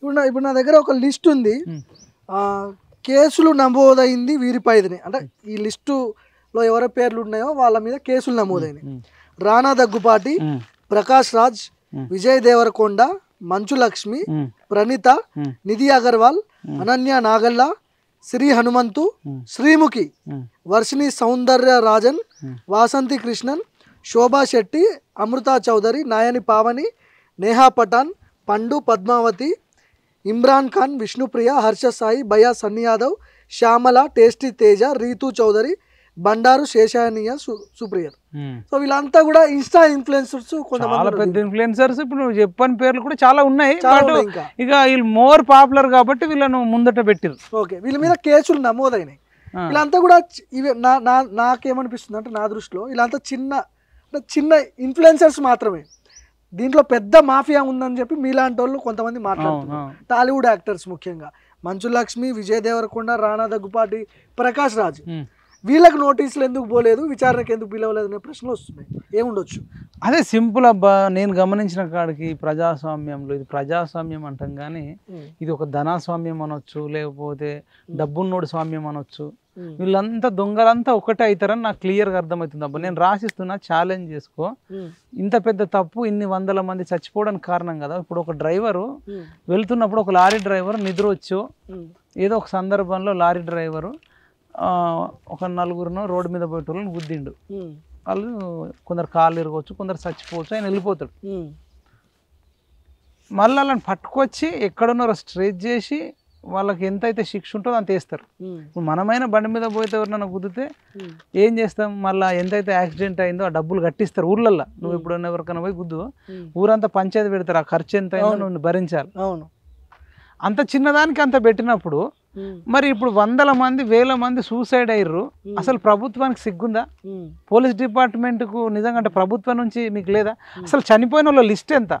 ఇప్పుడు నా దగ్గర ఒక లిస్ట్ ఉంది. కేసులు నమోదైంది వీరిపైదని, అంటే ఈ లిస్టులో ఎవరి పేర్లు ఉన్నాయో వాళ్ళ మీద కేసులు నమోదైనాయి. రానా దగ్గుపాటి, ప్రకాష్ రాజ్, విజయ్ దేవరకొండ, మంచు లక్ష్మి, ప్రణీత, నిధి అగర్వాల్, అనన్య నాగల్లా, శ్రీ హనుమంతు, శ్రీముఖి, వర్షిణి సౌందర్య రాజన్, వాసంతి కృష్ణన్, శోభా శెట్టి, అమృతా చౌదరి, నాయని పావని, నేహా పఠాన్, పండు పద్మావతి, ఇమ్రాన్ ఖాన్, విష్ణుప్రియ, హర్ష సాయి, భయా సన్నీ యాదవ్, శ్యామల, టేస్టీ తేజ, రీతు చౌదరి, బండారు శేషానియ, సుప్రియర్. సో వీళ్ళంతా కూడా ఇన్స్టా ఇన్ఫ్లుయెన్సర్స్, చాలా పెద్ద ఇన్ఫ్లుయెన్సర్స్. ఇప్పుడు నువ్వు చెప్పని పేర్లు కూడా చాలా ఉన్నాయి. ఇక వీళ్ళు మోర్ పాపులర్ కాబట్టి వీళ్ళను ముందట పెట్టారు. ఓకే, వీళ్ళ మీద కేసులు నమోదైనాయి. వీళ్ళంతా కూడా ఇవి నాకేమనిపిస్తుంది అంటే, నా దృష్టిలో వీళ్ళంతా చిన్న ఇన్ఫ్లుయెన్సర్స్ మాత్రమే. దీంట్లో పెద్ద మాఫియా ఉందని చెప్పి మీలాంటి వాళ్ళు కొంతమంది మాట్లాడుతున్నారు. టాలీవుడ్ యాక్టర్స్ ముఖ్యంగా మంచు లక్ష్మి, విజయ్ దేవరకొండ, రానా దగ్గుపాటి, ప్రకాష్ రాజ్, వీళ్ళకి నోటీసులు ఎందుకు పోలేదు, విచారణకు ఎందుకు పిలవలేదు అనే ప్రశ్నలు వస్తున్నాయి. ఏముండొచ్చు? అదే సింపుల్ అబ్బా. నేను గమనించిన కాడికి ప్రజాస్వామ్యంలో, ఇది ప్రజాస్వామ్యం అంటాం కానీ ఇది ఒక ధనస్వామ్యం అనొచ్చు, లేకపోతే డబ్బున్నోడు స్వామ్యం అనొచ్చు. వీళ్ళంతా దొంగలంతా ఒకటే అవుతారని నాకు క్లియర్గా అర్థమవుతుంది అబ్బా. నేను రాసిస్తున్నా, ఛాలెంజ్ చేసుకో. ఇంత పెద్ద తప్పు ఇన్ని వందల మంది చచ్చిపోవడానికి కారణం కదా. ఇప్పుడు ఒక డ్రైవరు వెళ్తున్నప్పుడు, ఒక లారీ డ్రైవర్ నిద్ర వచ్చో ఏదో ఒక సందర్భంలో లారీ డ్రైవరు ఒక నలుగురును రోడ్డు మీద పోయేటోళ్ళని గుద్దిండు. వాళ్ళు కొందరు కాళ్ళు ఇరగవచ్చు, కొందరు చచ్చిపోవచ్చు, ఆయన వెళ్ళిపోతాడు. మళ్ళీ వాళ్ళని పట్టుకొచ్చి ఎక్కడున్నారో స్ట్రెచ్ చేసి వాళ్ళకి ఎంతైతే శిక్ష ఉంటుందో అంత వేస్తారు. ఇప్పుడు మనమైనా బండి మీద పోతే ఎవరినైనా గుద్దితే ఏం చేస్తాం, మళ్ళీ ఎంతైతే యాక్సిడెంట్ అయిందో ఆ డబ్బులు కట్టిస్తారు ఊర్లల్లో. నువ్వు ఇప్పుడు ఎవరికైనా పోయి గుద్దు, ఊరంతా పంచాయతీ పెడతారు, ఆ ఖర్చు ఎంత అయిందో నువ్వు భరించాలి. అవును, అంత చిన్నదానికి అంత పెట్టినప్పుడు మరి ఇప్పుడు వందల మంది వేల మంది సూసైడ్ అయ్యారు. అసలు ప్రభుత్వానికి సిగ్గుందా? పోలీస్ డిపార్ట్మెంట్కు నిజంగా అంటే ప్రభుత్వం నుంచి మీకు లేదా? అసలు చనిపోయిన వాళ్ళ లిస్ట్ ఎంత?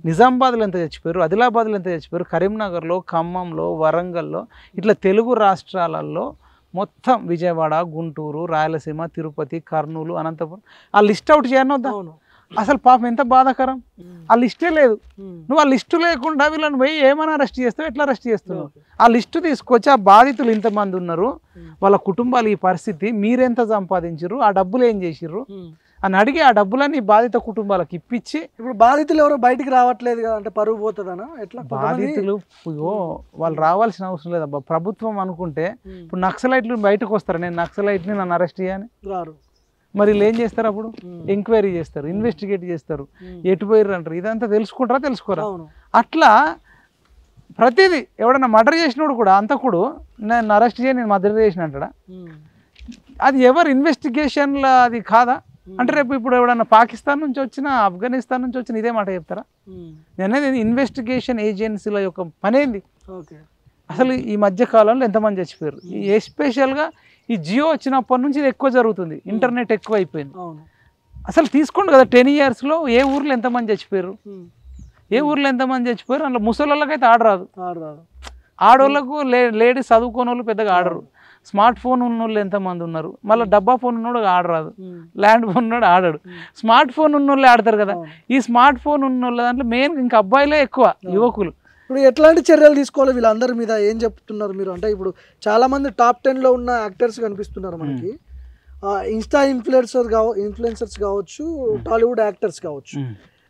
నిజామాబాద్లో ఎంత చచ్చిపోయారు, ఆదిలాబాద్లో ఎంత చచ్చిపోయారు, కరీంనగర్లో, ఖమ్మంలో, వరంగల్లో, ఇట్లా తెలుగు రాష్ట్రాలలో మొత్తం విజయవాడ, గుంటూరు, రాయలసీమ, తిరుపతి, కర్నూలు, అనంతపురం, ఆ లిస్ట్ అవుట్ చేయనొద్దా? అసలు పాపం ఎంత బాధాకరం. ఆ లిస్టే లేదు. నువ్వు ఆ లిస్టు లేకుండా వీళ్ళని పోయి ఏమైనా అరెస్ట్ చేస్తావు, ఎట్లా అరెస్ట్ చేస్తున్నావు? ఆ లిస్టు తీసుకొచ్చి ఆ బాధితులు ఇంతమంది ఉన్నారు, వాళ్ళ కుటుంబాలు ఈ పరిస్థితి, మీరెంత సంపాదించారు, ఆ డబ్బులు ఏం చేసిర్రు అని అడిగి ఆ డబ్బులని బాధిత కుటుంబాలకు ఇప్పించి, ఇప్పుడు బాధితులు ఎవరో బయటికి రావట్లేదు కదా, అంటే పరువు పోతుందనా ఎట్లా? బాధితులు వాళ్ళు రావాల్సిన అవసరం లేదబ్బా. ప్రభుత్వం అనుకుంటే ఇప్పుడు నక్సలైట్లు బయటకు వస్తారు, నేను నక్సలైట్ని నన్ను అరెస్ట్ చేయని రారు. మరి వీళ్ళు ఏం చేస్తారు? అప్పుడు ఎంక్వైరీ చేస్తారు, ఇన్వెస్టిగేట్ చేస్తారు, ఎటు పోయారు అంటారు. ఇదంతా తెలుసుకోరా? అట్లా ప్రతిదీ ఎవడన్నా మర్డర్ చేసినోడు కూడా అంతకుడు నేను అరెస్ట్ చేయ, నేను మర్డర్ చేసిన అంటాడా? అది ఎవరు ఇన్వెస్టిగేషన్లో అది కాదా? అంటే రేపు ఇప్పుడు ఎవడన్నా పాకిస్తాన్ నుంచి వచ్చినా, ఆఫ్ఘనిస్తాన్ నుంచి వచ్చినా ఇదే మాట చెప్తారా? నేనేది ఇన్వెస్టిగేషన్ ఏజెన్సీల యొక్క పనేంది? అసలు ఈ మధ్య కాలంలో ఎంతమంది చచ్చిపోయారు? ఎస్పెషల్గా ఈ జియో వచ్చినప్పటి నుంచి ఇది ఎక్కువ జరుగుతుంది, ఇంటర్నెట్ ఎక్కువ అయిపోయింది. అసలు తీసుకోండి కదా, 10 yearsలో ఏ ఊర్లో ఎంతమంది చచ్చిపోయారు, అందులో ముసలోళ్ళకైతే ఆడరాదు, ఆడవాళ్ళకు లేడీస్ చదువుకోని వాళ్ళు పెద్దగా ఆడరు. స్మార్ట్ ఫోన్ ఉన్నోళ్ళు ఎంతమంది ఉన్నారు, మళ్ళీ డబ్బా ఫోన్ ఉన్నోడు ఆడరాదు, ల్యాండ్ ఫోన్ ఉన్నోడు ఆడాడు, స్మార్ట్ ఫోన్ ఉన్నోళ్ళే ఆడతారు కదా. ఈ స్మార్ట్ ఫోన్ ఉన్నోళ్ళ దాంట్లో మెయిన్ ఇంకా అబ్బాయిలే ఎక్కువ, యువకులు. ఇప్పుడు ఎట్లాంటి చర్యలు తీసుకోవాలి వీళ్ళందరి మీద? ఏం చెప్తున్నారు మీరు? అంటే ఇప్పుడు చాలా మంది టాప్ 10లో ఉన్న యాక్టర్స్ కనిపిస్తున్నారు మనకి, ఇన్స్టా ఇన్ఫ్లుయెన్సర్స్ కావచ్చు, టాలీవుడ్ యాక్టర్స్ కావచ్చు.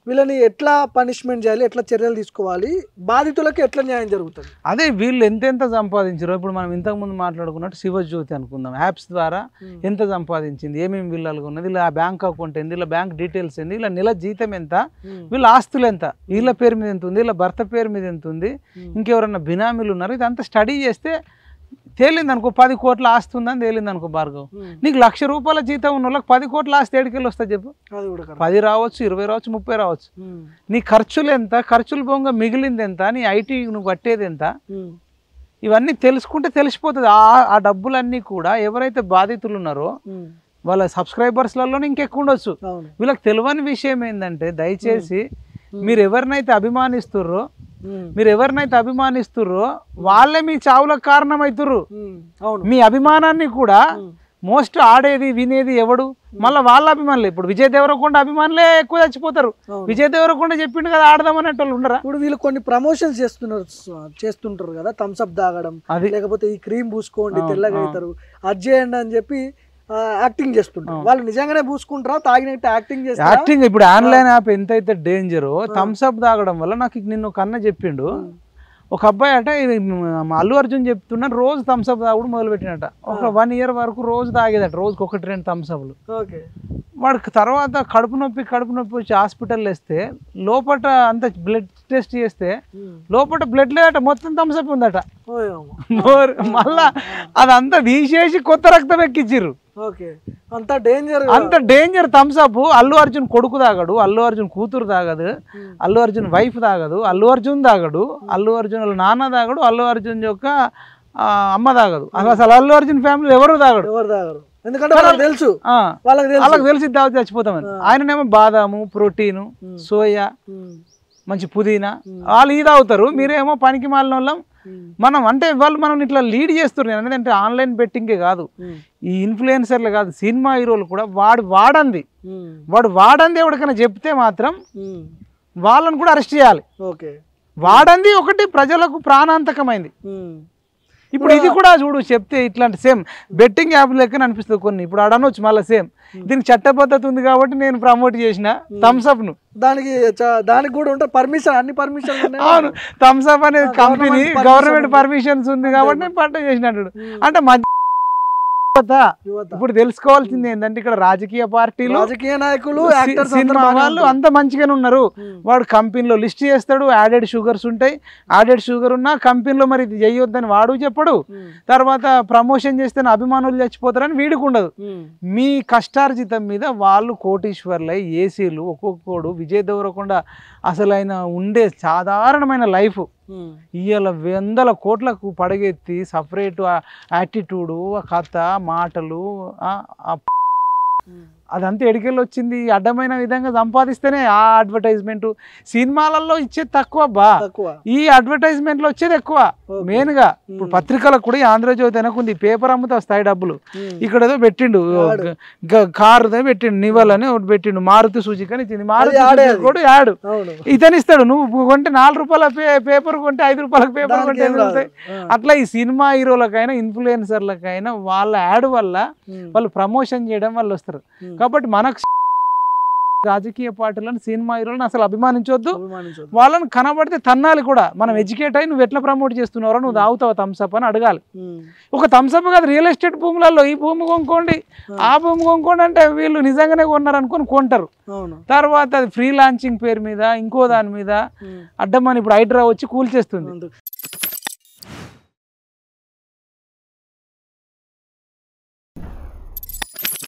వీళ్ళని ఎట్లా పనిష్మెంట్ చేయాలి, ఎట్లా చర్యలు తీసుకోవాలి, బాధితులకు ఎట్లా న్యాయం జరుగుతుంది? అదే వీళ్ళు ఎంతెంత సంపాదించారో ఇప్పుడు మనం ఇంతకుముందు మాట్లాడుకున్నట్టు శివజ్యోతి అనుకుందాం, యాప్స్ ద్వారా ఎంత సంపాదించింది, ఏమేమి వీళ్ళగా ఉన్నది, ఇలా బ్యాంక్ అకౌంట్ ఏంది, ఇలా బ్యాంక్ డీటెయిల్స్ ఏంది, ఇలా నెల జీతం ఎంత, వీళ్ళ ఆస్తులు ఎంత, వీళ్ళ పేరు మీద ఎంత ఉంది, వీళ్ళ భర్త పేరు మీద ఎంత ఉంది, ఇంకెవరన్నా బినామీలు ఉన్నారు, ఇదంతా స్టడీ చేస్తే తేలింది అనుకో 10 కోట్ల ఆస్తి ఉందని తేలింది అనుకో భార్గవ్. నీకు ₹1,00,000 జీతం ఉన్న వాళ్ళకి 10 కోట్ల ఆస్తి ఏడికెళ్ళి వస్తా చెప్పు? 10 రావచ్చు, 20 రావచ్చు, 30 రావచ్చు. నీ ఖర్చులు ఎంత, ఖర్చులు పోగా మిగిలింది ఎంత, నీ ఐటీ నువ్వు కట్టేది ఎంత, ఇవన్నీ తెలుసుకుంటే తెలిసిపోతుంది. ఆ డబ్బులన్నీ కూడా ఎవరైతే బాధితులు ఉన్నారో వాళ్ళ సబ్స్క్రైబర్స్లలోనే ఇంకెక్కువ ఉండొచ్చు. వీళ్ళకి తెలియని విషయం ఏంటంటే, దయచేసి మీరు ఎవరినైతే అభిమానిస్తుర్రో వాళ్ళే మీ చావులకు కారణమవుతుర్రు. మీ అభిమానాన్ని కూడా మోస్ట్ ఆడేది వినేది ఎవడు మళ్ళీ వాళ్ళ అభిమానులే. ఇప్పుడు విజయ్ దేవరకొండ అభిమానులే ఎక్కువ చచ్చిపోతారు. విజయ్ దేవరకొండ చెప్పిండు కదా ఆడదామన్నట్టు వాళ్ళు ఉండరా? ఇప్పుడు వీళ్ళు కొన్ని ప్రమోషన్స్ చేస్తుంటారు కదా, థమ్స్అప్ తాగడం, లేకపోతే ఈ క్రీమ్ పూసుకోండి తెల్లగా అవుతారు, అది చేయండి అని చెప్పి యాక్టింగ్ చేస్తుంటారు. వాళ్ళు నిజంగానే పూసుకుంటారా తాగినట్టు యాక్టింగ్ చేస్తారు? యాక్టింగ్. ఇప్పుడు ఆన్లైన్ యాప్ ఎంతైతే డేంజరో థమ్స్అప్ తాగడం వల్ల నాకు నిన్న ఒక అన్న చెప్పిండు, ఒక అబ్బాయి అట అల్లు అర్జున్ చెప్తున్నాను రోజు థమ్స్అప్ తాగుడు మొదలు పెట్టినట. ఒక 1 year వరకు రోజు తాగేదట, రోజుకి 1-2 థమ్స్అప్లు. వాడికి తర్వాత కడుపు నొప్పి వచ్చి హాస్పిటల్ వేస్తే లోపల అంత బ్లడ్ టెస్ట్ చేస్తే లోపల బ్లడ్ లేదట, మొత్తం థమ్స్అప్ ఉందట. మళ్ళా అదంతా తీసేసి కొత్త రక్తం ఎక్కించిర్రు. అంత డేంజర్ థమ్స్అప్. అల్లు అర్జున్ కొడుకు తాగడు, అల్లు అర్జున్ కూతురు తాగదు, అల్లు అర్జున్ వైఫ్ తాగదు, అల్లు అర్జున్ తాగడు, అల్లు అర్జున్ వాళ్ళ నాన్న తాగడు, అల్లు అర్జున్ యొక్క అమ్మ తాగదు. అసలు అల్లు అర్జున్ ఫ్యామిలీ ఎవరు తాగడు. ఎందుకంటే వాళ్ళకి తెలిసి తాగితే చచ్చిపోతామని. ఆయననేమో బాదాము, ప్రోటీను, సోయా, మంచి పుదీనా వాళ్ళు ఇది తాగుతారు. మీరేమో పనికి మాలిన వాళ్ళం. మనం అంటే వాళ్ళు మనం ఇట్లా లీడ్ చేస్తున్నారు. ఎందుకంటే ఆన్లైన్ బెట్టింగే కాదు, ఈ ఇన్ఫ్లుయెన్సర్లు కాదు, సినిమా హీరోలు కూడా వాడు వాడంది ఎవరికైనా చెప్తే మాత్రం వాళ్ళని కూడా అరెస్ట్ చేయాలి. వాడంది ఒకటి ప్రజలకు ప్రాణాంతకమైంది. ఇప్పుడు ఇది కూడా చూడు చెప్తే ఇట్లాంటి సేమ్ బెట్టింగ్ యాప్ లెక్కన అనిపిస్తుంది కొన్ని. ఇప్పుడు అడనొచ్చు మళ్ళీ సేమ్ దీనికి చట్టబద్ధత ఉంది కాబట్టి నేను ప్రమోట్ చేసిన థమ్స్అప్ ను. దానికి కూడా ఉంటాయి పర్మిషన్, అన్ని పర్మిషన్. అవును, థమ్స్అప్ అనేది కంపెనీ గవర్నమెంట్ పర్మిషన్స్ ఉంది కాబట్టి నేను పట్ట చేసినట్టు. అంటే ఇప్పుడు తెలుసుకోవాల్సింది ఏంటంటే ఇక్కడ రాజకీయ పార్టీలు, రాజకీయ నాయకులు, సినిమా వాళ్ళు అంత మంచిగానే ఉన్నారు. వాడు కంపెనీలో లిస్ట్ చేస్తాడు, యాడెడ్ షుగర్స్ ఉంటాయి, యాడెడ్ షుగర్ ఉన్నా కంపెనీలో మరి ఇది చేయొద్దని వాడు చెప్పడు. తర్వాత ప్రమోషన్ చేస్తే అభిమానులు చచ్చిపోతారని వీడికి ఉండదు. మీ కష్టార్జితం మీద వాళ్ళు కోటీశ్వర్లై ఏసీలు ఒక్కొక్కడు. విజయ్ దేవరకొండ అసలు ఆయన ఉండే సాధారణమైన లైఫ్ ఇవాళ 100 కోట్లకు పడగెత్తి సపరేట్ యాటిట్యూడు, కథ, మాటలు, అదంతా ఎడికెళ్ళి వచ్చింది. అడ్డమైన విధంగా సంపాదిస్తేనే ఆ అడ్వర్టైజ్మెంట్. సినిమాలలో ఇచ్చేది తక్కువ, ఈ అడ్వర్టైజ్మెంట్లో వచ్చేది ఎక్కువ. మెయిన్గా ఇప్పుడు పత్రికలకు కూడా ఆంధ్రజ్యోతి అనుకుంది, పేపర్ అమ్ముతా వస్తాయి డబ్బులు. ఇక్కడ ఏదో పెట్టిండు, కారు పెట్టిండు, నివల్ అని ఒకటి పెట్టిండు, మారుతి సుజుకి అని ఇచ్చింది. మారుతి కూడా యాడ్ ఇతను ఇస్తాడు. నువ్వు కొంటే 4 రూపాయల పేపర్ కొంటే 5 రూపాయలకు పేపర్ కొంటే ఉంటాయి. అట్లా ఈ సినిమా హీరోలకైనా ఇన్ఫ్లుయెన్సర్లకైనా వాళ్ళ యాడ్ వల్ల వాళ్ళు ప్రమోషన్ చేయడం వల్ల వస్తారు. కాబట్టి మనకు రాజకీయ పార్టీలను, సినిమా హీరోలను అసలు అభిమానించవద్దు. వాళ్ళని కనబడితే తన్నాలి కూడా. మనం ఎడ్యుకేట్ అయ్యి నువ్వు ఎట్లా ప్రమోట్ చేస్తున్నారో, నువ్వు తాగుతావు థమ్స్అప్ అని అడగాలి. ఒక థమ్స్అప్ కాదు, రియల్ ఎస్టేట్ భూములలో ఈ భూమి కొనుక్కోండి, ఆ భూమి కొనుక్కోండి అంటే వీళ్ళు నిజంగానే కొన్నారు అనుకుని కొంటారు. తర్వాత అది ఫ్రీ లాంచింగ్ పేరు మీద ఇంకో దాని మీద అడ్డమని ఇప్పుడు హైడ్రా వచ్చి కూల్చేస్తుంది.